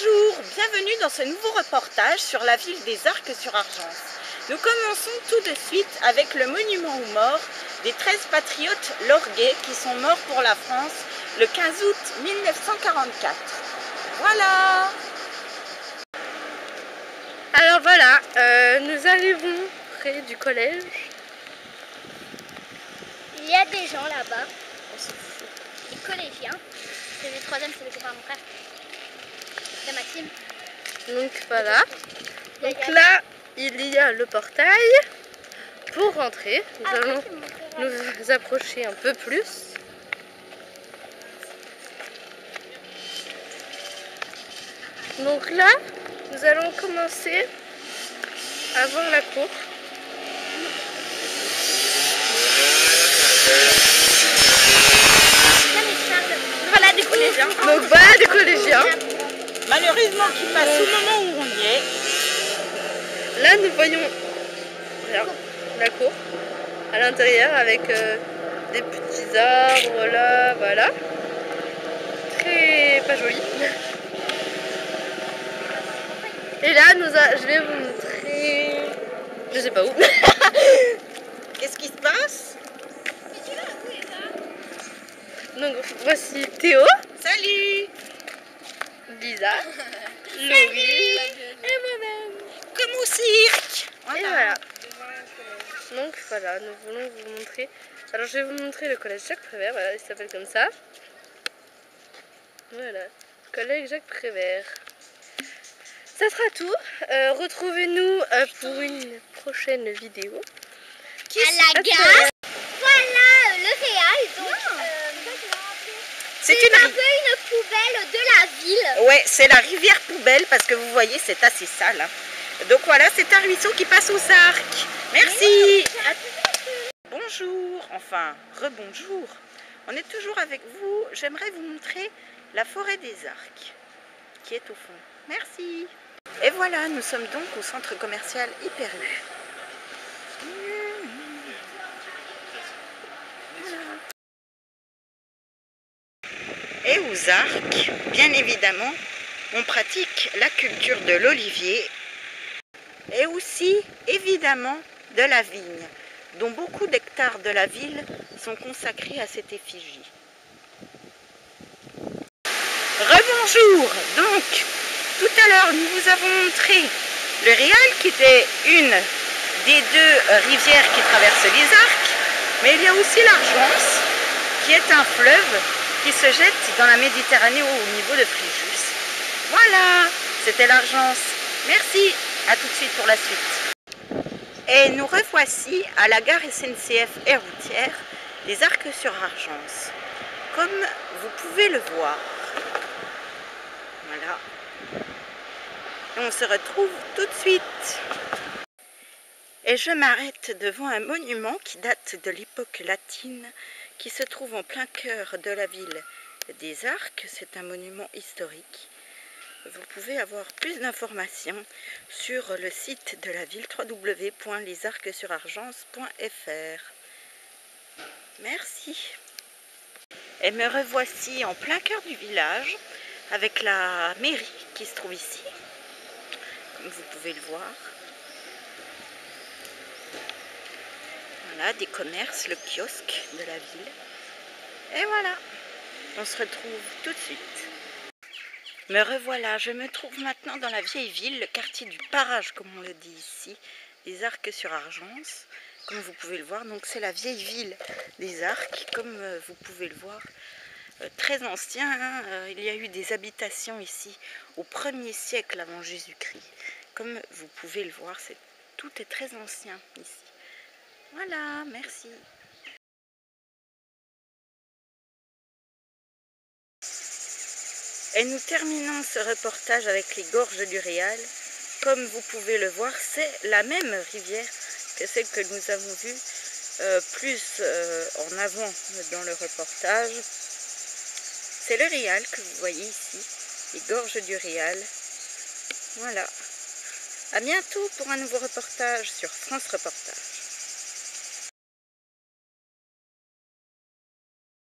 Bonjour, bienvenue dans ce nouveau reportage sur la ville des Arcs-sur-Argence. Nous commençons tout de suite avec le monument aux morts des 13 patriotes lorguais qui sont morts pour la France le 15 août 1944. Voilà. Alors voilà, nous arrivons près du collège. Il y a des gens là-bas, des collégiens. C'est les troisièmes, c'est les copains de mon frère. C'est Maxime. Donc voilà. Donc là, il y a le portail. Pour rentrer, nous allons nous approcher un peu plus. Donc là, nous allons commencer à voir la cour. Voilà des collégiens. Donc voilà des collégiens. Malheureusement qui passe au moment où on y est. Là, nous voyons la cour à l'intérieur avec des petits arbres là, voilà. Très pas joli. Et là, je vais vous montrer, je sais pas où. Qu'est-ce qui se passe? Donc voici Théo. Salut. Lisa. Laurie. Et moi-même. Comme au cirque. Et voilà. Donc voilà, nous voulons vous montrer. Alors je vais vous montrer le collège Jacques Prévert, voilà, il s'appelle comme ça. Voilà, collège Jacques Prévert. Ça sera tout. Retrouvez-nous pour une prochaine vidéo. À la gare. Voilà le réal. Donc, C'est un peu une poubelle de la ville. Ouais, c'est la rivière poubelle parce que vous voyez, c'est assez sale. Hein. Donc voilà, c'est un ruisseau qui passe aux Arcs. Merci. Bonjour, enfin, rebonjour. On est toujours avec vous. J'aimerais vous montrer la forêt des Arcs qui est au fond. Merci. Et voilà, nous sommes donc au centre commercial Hyper U. Et aux Arcs, bien évidemment, on pratique la culture de l'olivier et aussi, évidemment, de la vigne, dont beaucoup d'hectares de la ville sont consacrés à cette effigie. Rebonjour! Donc, tout à l'heure, nous vous avons montré le Réal, qui était une des deux rivières qui traversent les Arcs, mais il y a aussi l'Argence, qui est un fleuve qui se jette dans la Méditerranée au niveau de Fréjus. Voilà, c'était l'Argence. Merci, à tout de suite pour la suite. Et nous revoici à la gare SNCF et routière des Arcs-sur-Argence. Comme vous pouvez le voir. Voilà. Et on se retrouve tout de suite. Et je m'arrête devant un monument qui date de l'époque latine, qui se trouve en plein cœur de la ville des Arcs. C'est un monument historique. Vous pouvez avoir plus d'informations sur le site de la ville www.lesarcssurargence.fr. Merci. Et me revoici en plein cœur du village avec la mairie qui se trouve ici, comme vous pouvez le voir. Voilà, des commerces, le kiosque de la ville. Et voilà, on se retrouve tout de suite. Me revoilà, je me trouve maintenant dans la vieille ville, le quartier du Parage, comme on le dit ici, des Arcs-sur-Argence, comme vous pouvez le voir. Donc c'est la vieille ville des Arcs, comme vous pouvez le voir, très ancien. Hein, il y a eu des habitations ici au 1er siècle avant Jésus-Christ. Comme vous pouvez le voir, tout est très ancien ici. Voilà, merci. Et nous terminons ce reportage avec les gorges du Réal. Comme vous pouvez le voir, c'est la même rivière que celle que nous avons vue plus en avant dans le reportage. C'est le Réal que vous voyez ici, les gorges du Réal. Voilà. À bientôt pour un nouveau reportage sur France Reportage.